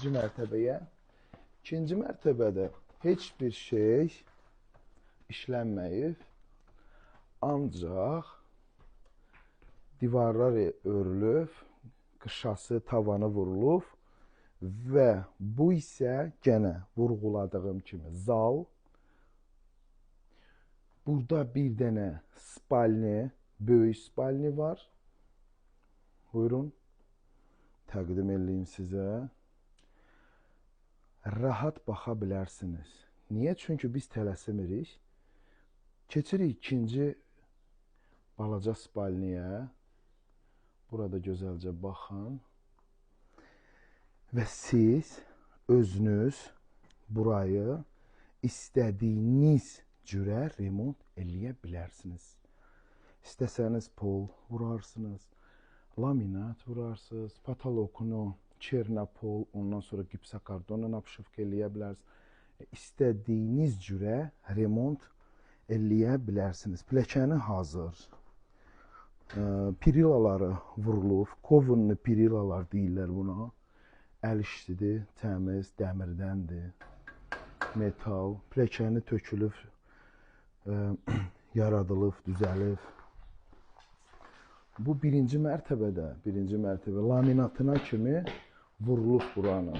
ikinci mərtəbəyə. İkinci mərtəbədə heç bir şey işlənməyib. Ancaq divarlar örülüb, qışası tavanı vurulub və bu isə gənə vurğuladığım kimi zal. Burada bir dənə spalni, böyük spalni var. Buyurun, təqdim edeyim sizə. Rahat baxa bilərsiniz. Niyə? Çünki biz tələsimirik. Keçirik ikinci balaca spalniyə. Burada gözəlcə baxın. Və siz özünüz burayı istədiyiniz cürə remont eləyə bilərsiniz. İstəsəniz pol vurarsınız, laminat vurarsınız, patologunu çernapol, ondan sonra gipsakardonla napşıfq eləyə bilərsiniz. İstədiyiniz cürə remont eləyə bilərsiniz. Pilləkəni hazır. Perilaları vurulub, kovunlu perilalar deyirlər buna. Əl işlidir, təmiz, dəmirdəndir, metal. Pilləkəni tökülüb, yaradılıb, düzəlib. Bu birinci mərtəbədə, laminatına kimi vurulub buranın.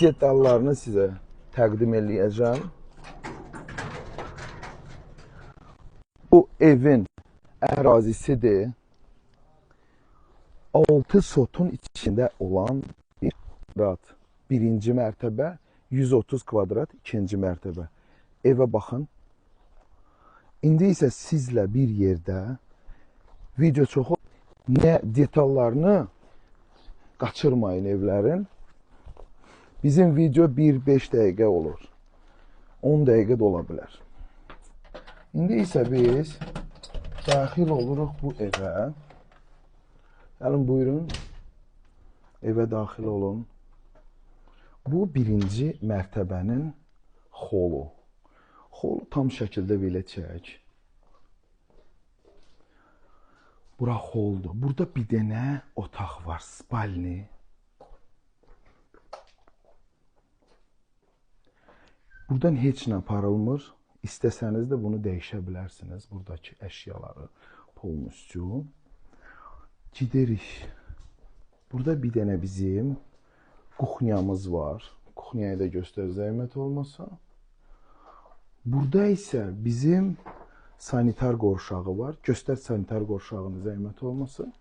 Detallarını sizə təqdim eləyəcəm. Bu evin ərazisidir. 6 sotun içində olan bir kvadrat. Birinci mərtəbə, 130 kvadrat, ikinci mərtəbə. Evə baxın. İndi isə sizlə bir yerdə video çoxu nə detallarını qaçırmayın evlərin. Bizim video 1-5 dəqiqə olur. 10 dəqiqə də ola bilər. İndi isə biz daxil oluruq bu evə. Gəlin, buyurun. Evə daxil olun. Bu birinci mərtəbənin xolu. Xolu tam şəkildə belə çək. Bura xoldur. Burada bir dənə otaq var, spalni. Buradan heç nə aparılmır. İstəsəniz də bunu dəyişə bilərsiniz. Buradakı əşyaları polностью. Gidirik. Burada bir dənə bizim kuxnyamız var. Kuxnyayı da göstər, zəhmət olmasa. Burada isə bizim sanitar qovşağı var. Göstər sanitar qovşağını, zəhmət olmasın.